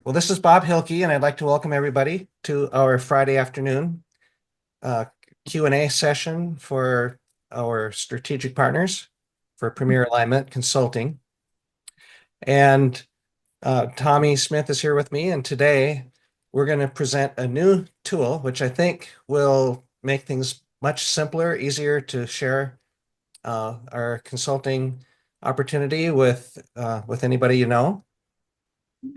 Well, this is Bob Hilke, and I'd like to welcome everybody to our Friday afternoon uh, Q&A session for our strategic partners for Premier Alignment Consulting. And Tommy Smith is here with me, and today we're going to present a new tool, which I think will make things much simpler, easier to share our consulting opportunity with anybody you know.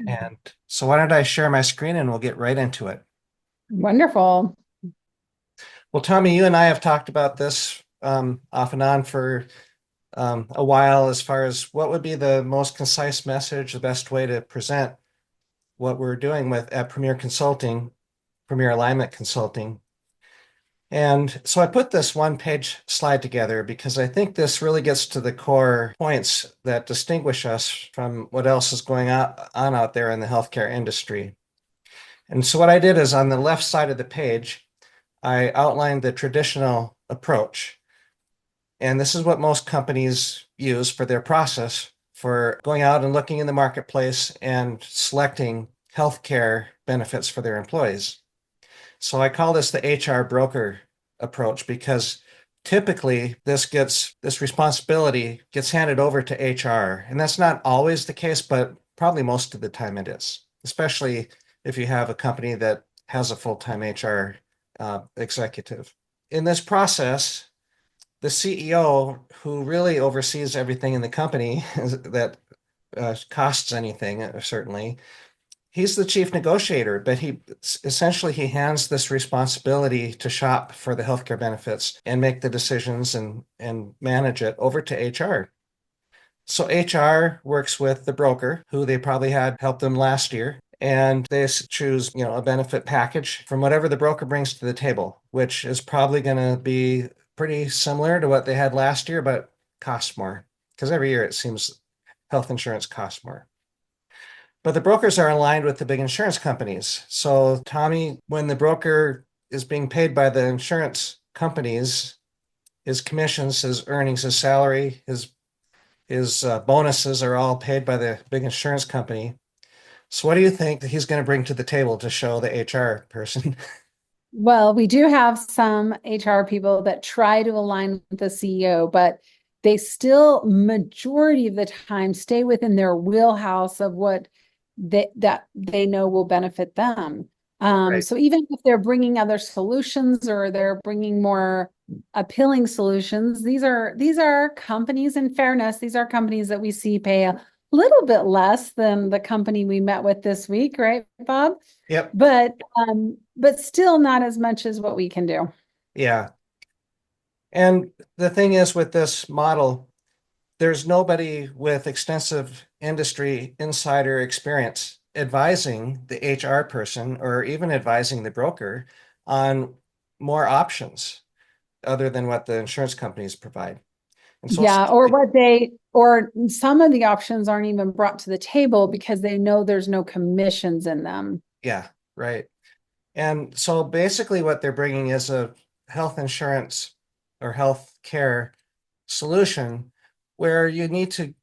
And so why don't I share my screen and we'll get right into it. Wonderful. Well, Tommy, you and I have talked about this off and on for a while as far as what would be the most concise message, the best way to present what we're doing with at Premier Consulting, Premier Alignment Consulting. And so I put this one-page slide together because I think this really gets to the core points that distinguish us from what else is going on out there in the healthcare industry. And so what I did is on the left side of the page, I outlined the traditional approach. And this is what most companies use for their process for going out and looking in the marketplace and selecting healthcare benefits for their employees. So I call this the HR broker approach because typically this responsibility gets handed over to HR. And that's not always the case, but probably most of the time it is, especially if you have a company that has a full-time HR executive. In this process, the CEO, who really oversees everything in the company that costs anything, certainly, he's the chief negotiator, but he hands this responsibility to shop for the healthcare benefits and make the decisions and manage it over to HR. So HR works with the broker, who they probably had help them last year, and they choose, a benefit package from whatever the broker brings to the table, which is probably going to be pretty similar to what they had last year, but costs more because every year it seems health insurance costs more. But the brokers are aligned with the big insurance companies. So, Tommy, when the broker is being paid by the insurance companies, his commissions, his earnings, his salary, his bonuses are all paid by the big insurance company. So, what do you think that he's going to bring to the table to show the HR person? Well, we do have some HR people that try to align with the CEO, but they still, majority of the time, stay within their wheelhouse of what that they know will benefit them. Right. So even if they're bringing other solutions or they're bringing more appealing solutions, these are companies, in fairness, these are companies that we see pay a little bit less than the company we met with this week, right, Bob? Yep. But still not as much as what we can do. Yeah. And the thing is with this model, there's nobody with extensive industry insider experience advising the HR person or even advising the broker on more options other than what the insurance companies provide. And so Yeah, or some of the options aren't even brought to the table because they know there's no commissions in them. yeah, right. And so basically what they're bringing is a health insurance or health care solution where you need to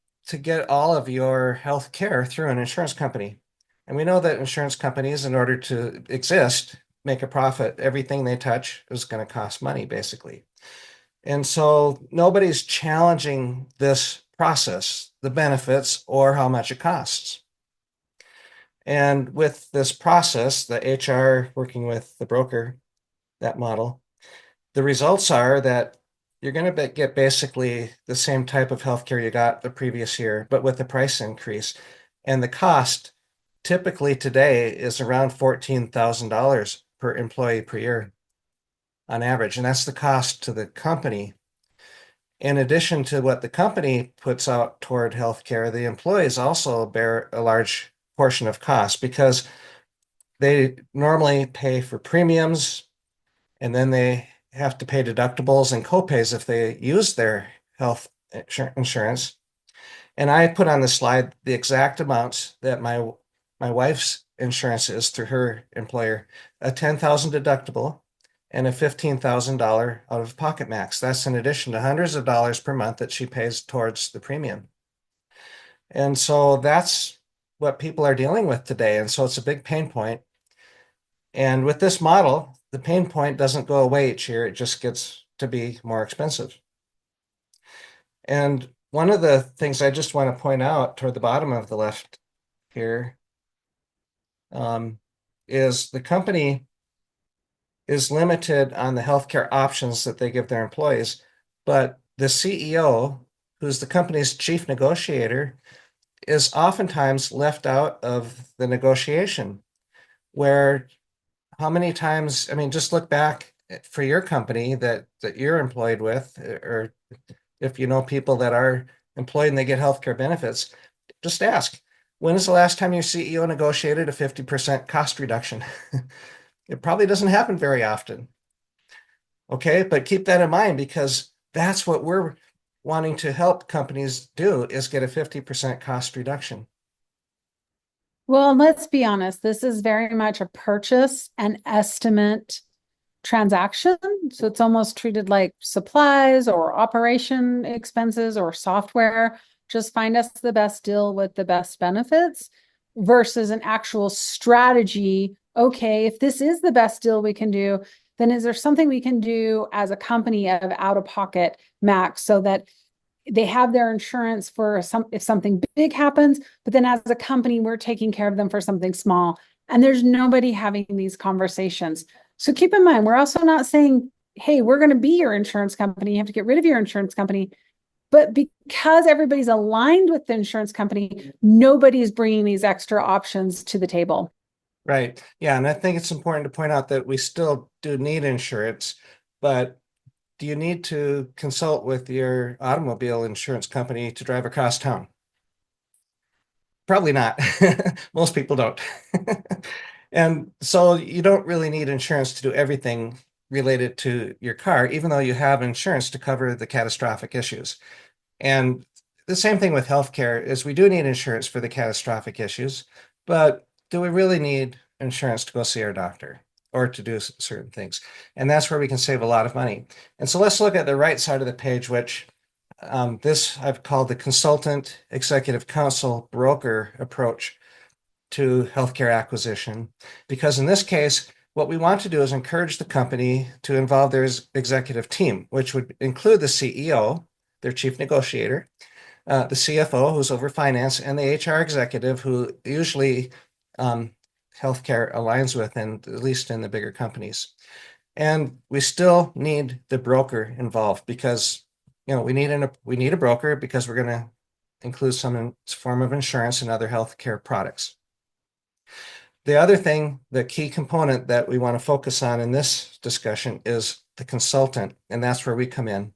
get all of your health care through an insurance company. And we know that insurance companies, in order to exist, make a profit. Everything they touch is going to cost money, basically. And so nobody's challenging this process, the benefits, or how much it costs. And with this process, the HR working with the broker, that model, the results are that you're going to get basically the same type of healthcare you got the previous year, but with the price increase. And the cost typically today is around $14,000 per employee per year on average. And that's the cost to the company. In addition to what the company puts out toward healthcare, the employees also bear a large portion of cost because they normally pay for premiums and then they have to pay deductibles and copays if they use their health insurance. And I put on the slide the exact amounts that my wife's insurance is through her employer, a 10,000 deductible and a $15,000 out of pocket max. That's in addition to hundreds of dollars per month that she pays towards the premium. And so that's what people are dealing with today. And so it's a big pain point. And with this model, the pain point doesn't go away each year. It just gets to be more expensive. And one of the things I just want to point out toward the bottom of the left here is the company is limited on the healthcare options that they give their employees, but the CEO, who's the company's chief negotiator, is oftentimes left out of the negotiation. Where how many times, I mean, just look back for your company that you're employed with, or if you know people that are employed and they get healthcare benefits, just ask, when is the last time your CEO negotiated a 50% cost reduction? It probably doesn't happen very often. Okay, but keep that in mind because that's what we're wanting to help companies do is get a 50% cost reduction. Well, let's be honest, this is very much a purchase and estimate transaction. So it's almost treated like supplies or operation expenses or software. Just find us the best deal with the best benefits versus an actual strategy. Okay, if this is the best deal we can do, then is there something we can do as a company of out of pocket max so that they have their insurance for some if something big happens, but then as a company, we're taking care of them for something small. And there's nobody having these conversations. So keep in mind, we're also not saying, hey, we're going to be your insurance company. You have to get rid of your insurance company. But because everybody's aligned with the insurance company, nobody's bringing these extra options to the table. Right. Yeah. And I think it's important to point out that we still do need insurance, but do you need to consult with your automobile insurance company to drive across town? Probably not. Most people don't. And so you don't really need insurance to do everything related to your car, even though you have insurance to cover the catastrophic issues. And the same thing with healthcare is we do need insurance for the catastrophic issues, but do we really need insurance to go see our doctor or to do certain things? And that's where we can save a lot of money. And so let's look at the right side of the page, which this I've called the consultant, executive counsel, broker approach to healthcare acquisition. Because in this case, what we want to do is encourage the company to involve their executive team, which would include the CEO, their chief negotiator, the CFO, who's over finance, and the HR executive, who usually healthcare aligns with, and at least in the bigger companies. And we still need the broker involved because we need a broker because we're going to include some form of insurance and other healthcare products. The other thing, the key component that we want to focus on in this discussion is the consultant, and that's where we come in.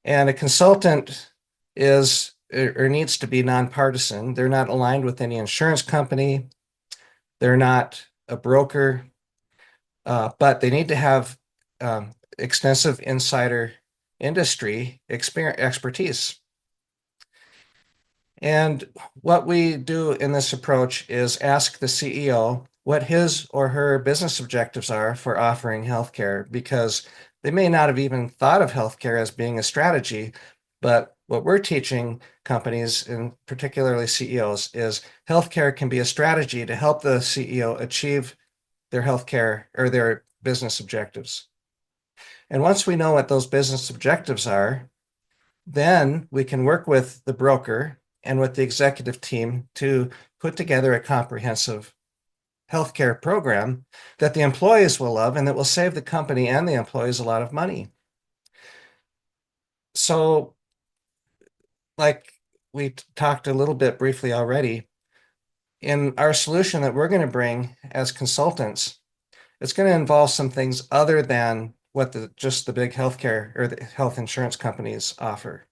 And a consultant is or needs to be nonpartisan. They're not aligned with any insurance company. They're not a broker, but they need to have extensive insider industry expertise. And what we do in this approach is ask the CEO what his or her business objectives are for offering healthcare, because they may not have even thought of healthcare as being a strategy. But what we're teaching companies, and particularly CEOs, is healthcare can be a strategy to help the CEO achieve their healthcare or their business objectives. And once we know what those business objectives are, then we can work with the broker and with the executive team to put together a comprehensive healthcare program that the employees will love and that will save the company and the employees a lot of money. So, like we talked a little bit briefly already, in our solution that we're going to bring as consultants, it's going to involve some things other than what just the big healthcare or the health insurance companies offer.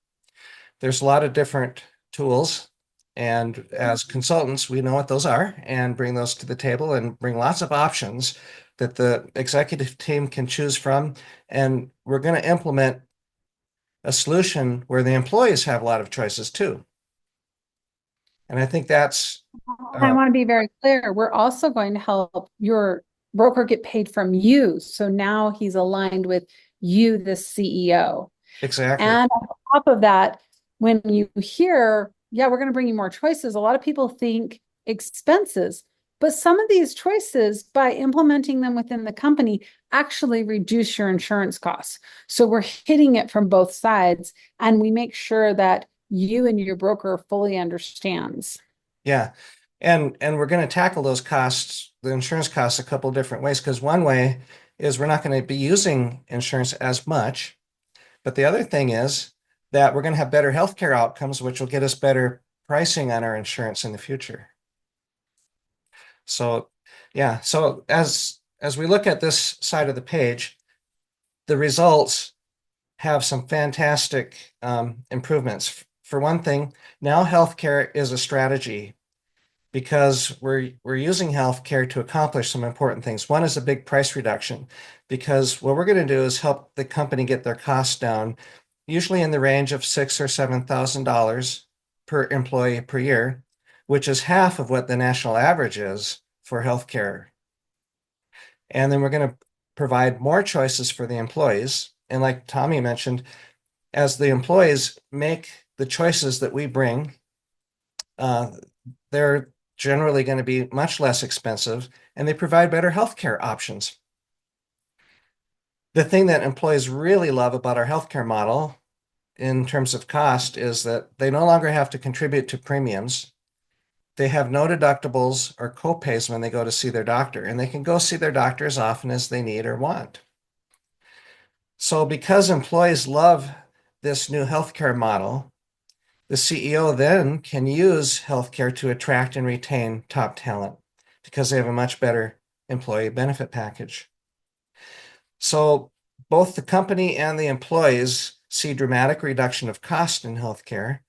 There's a lot of different tools, and as consultants, we know what those are and bring those to the table and bring lots of options that the executive team can choose from. And we're going to implement a solution where the employees have a lot of choices too. And I think that's I want to be very clear. We're also going to help your broker get paid from you. So now he's aligned with you, the CEO. exactly. And on top of that, when you hear yeah, we're going to bring you more choices. A lot of people think expenses, but some of these choices, by implementing them within the company, actually reduce your insurance costs. So we're hitting it from both sides, and we make sure that you and your broker fully understands. Yeah. And we're going to tackle those costs, the insurance costs, a couple different ways. Because one way is we're not going to be using insurance as much. But the other thing is that we're going to have better healthcare outcomes, which will get us better pricing on our insurance in the future. So yeah, so as we look at this side of the page, the results have some fantastic improvements. For one thing, now healthcare is a strategy because we're using healthcare to accomplish some important things. One is a big price reduction, because what we're going to do is help the company get their costs down, usually in the range of $6,000 or $7,000 per employee per year, which is half of what the national average is for healthcare. And then we're going to provide more choices for the employees. And like Tommy mentioned, as the employees make the choices that we bring, they're generally going to be much less expensive, and they provide better healthcare options. The thing that employees really love about our healthcare model in terms of cost is that they no longer have to contribute to premiums. They have no deductibles or copays when they go to see their doctor, and they can go see their doctor as often as they need or want. So because employees love this new healthcare model, the CEO then can use healthcare to attract and retain top talent because they have a much better employee benefit package. So both the company and the employees see dramatic reduction of cost in healthcare.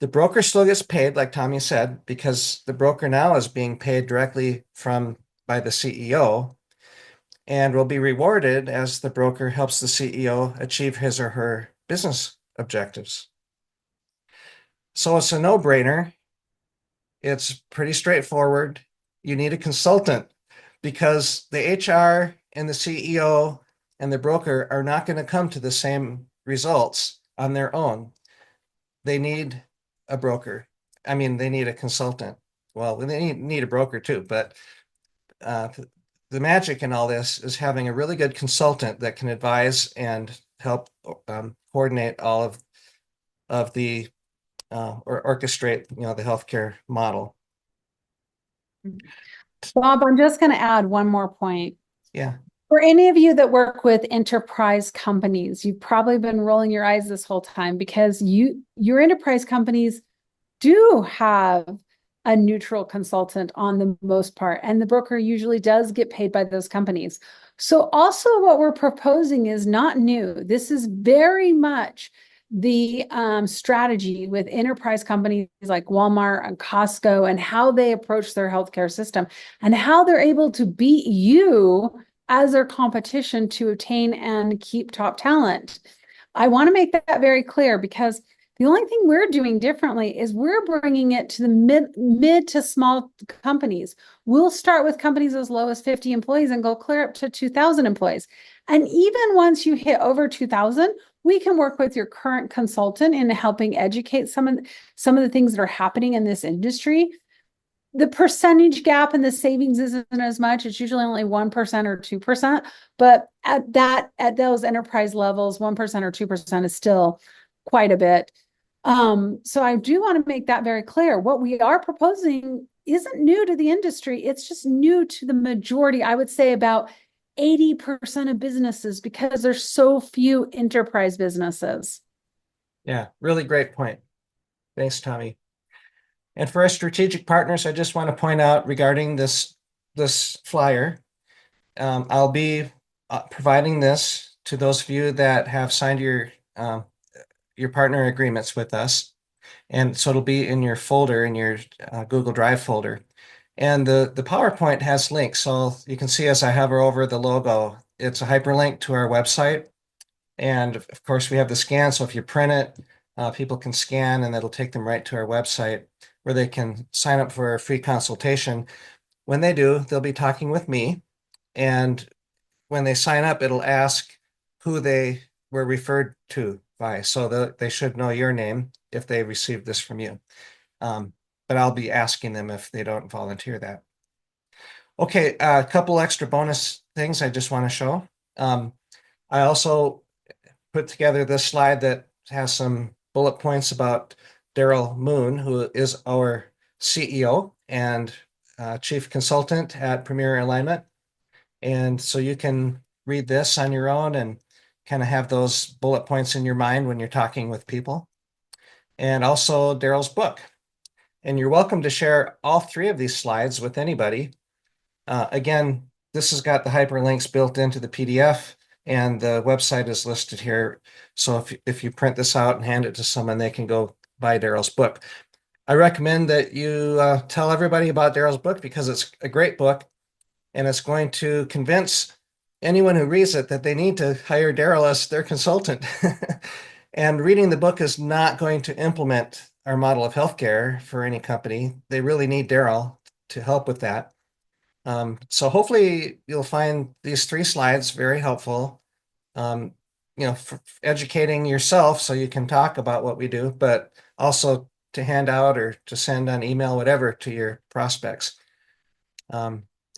The broker still gets paid, like Tommy said, because the broker now is being paid directly by the CEO, and will be rewarded as the broker helps the CEO achieve his or her business objectives. So it's a no-brainer. It's pretty straightforward. You need a consultant because the HR and the CEO and the broker are not going to come to the same results on their own. They need a broker. I mean, they need a consultant. Well, they need a broker too, but uh, the magic in all this is having a really good consultant that can advise and help coordinate all of the or orchestrate, the healthcare model. Bob, I'm just going to add one more point. Yeah. For any of you that work with enterprise companies, you've probably been rolling your eyes this whole time because your enterprise companies do have a neutral consultant on the most part, and the broker usually does get paid by those companies. So also what we're proposing is not new. This is very much the strategy with enterprise companies like Walmart and Costco, and how they approach their healthcare system and how they're able to beat you as their competition to obtain and keep top talent. I want to make that very clear, because the only thing we're doing differently is we're bringing it to the mid to small companies. We'll start with companies as low as 50 employees and go clear up to 2,000 employees. And even once you hit over 2,000, we can work with your current consultant in helping educate some of the things that are happening in this industry. The percentage gap in the savings isn't as much. It's usually only 1% or 2%, but at those enterprise levels, 1% or 2% is still quite a bit. So I do want to make that very clear. What we are proposing isn't new to the industry. It's just new to the majority. I would say about 80% of businesses, because there's so few enterprise businesses. Yeah, really great point. Thanks, Tommy. And for our strategic partners, I just want to point out regarding this flyer, I'll be providing this to those of you that have signed your partner agreements with us. And so it'll be in your folder, in your Google Drive folder. And the PowerPoint has links. So you can see as I hover over the logo, it's a hyperlink to our website. And of course, we have the scan. So if you print it, people can scan and it'll take them right to our website where they can sign up for a free consultation. When they do, they'll be talking with me. And when they sign up, it'll ask who they were referred to by. So they should know your name if they received this from you. But I'll be asking them if they don't volunteer that. Okay, a couple extra bonus things I just want to show. I also put together this slide that has some bullet points about Daryl Moon, who is our CEO and chief consultant at Premier Alignment. And so you can read this on your own and kind of have those bullet points in your mind when you're talking with people. And also Daryl's book. And you're welcome to share all three of these slides with anybody. Again, this has got the hyperlinks built into the PDF, and the website is listed here. So if you print this out and hand it to someone, they can go buy Daryl's book. I recommend that you tell everybody about Daryl's book because it's a great book, and it's going to convince anyone who reads it that they need to hire Daryl as their consultant. And reading the book is not going to implement our model of healthcare for any company. They really need Daryl to help with that. So hopefully you'll find these three slides very helpful, for educating yourself so you can talk about what we do, but also to hand out or to send on email, whatever, to your prospects.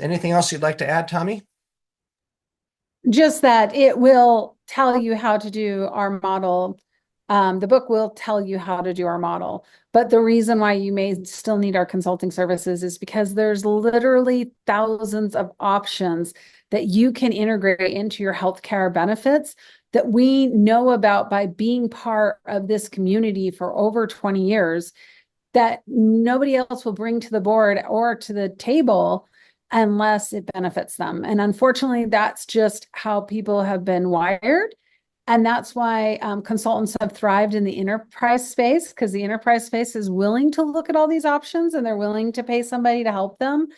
Anything else you'd like to add, Tommy? Just that it will tell you how to do our model. The book will tell you how to do our model. But the reason why you may still need our consulting services is because there's literally thousands of options that you can integrate into your healthcare benefits that we know about by being part of this community for over 20 years that nobody else will bring to the board or to the table unless it benefits them. And unfortunately, that's just how people have been wired. And that's why consultants have thrived in the enterprise space, because the enterprise space is willing to look at all these options and they're willing to pay somebody to help them.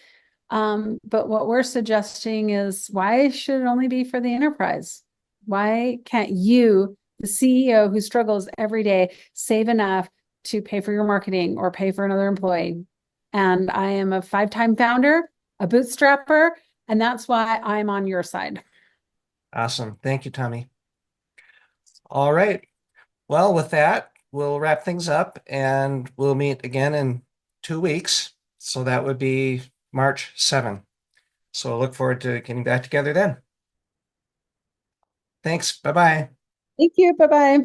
But what we're suggesting is, why should it only be for the enterprise? Why can't you, the CEO who struggles every day, save enough to pay for your marketing or pay for another employee? And I am a 5-time founder, a bootstrapper, and that's why I'm on your side. Awesome. Thank you, Tommy. All right. Well, with that, we'll wrap things up and we'll meet again in 2 weeks. So that would be March 7th. So I look forward to getting back together then. Thanks. Bye-bye. Thank you. Bye-bye.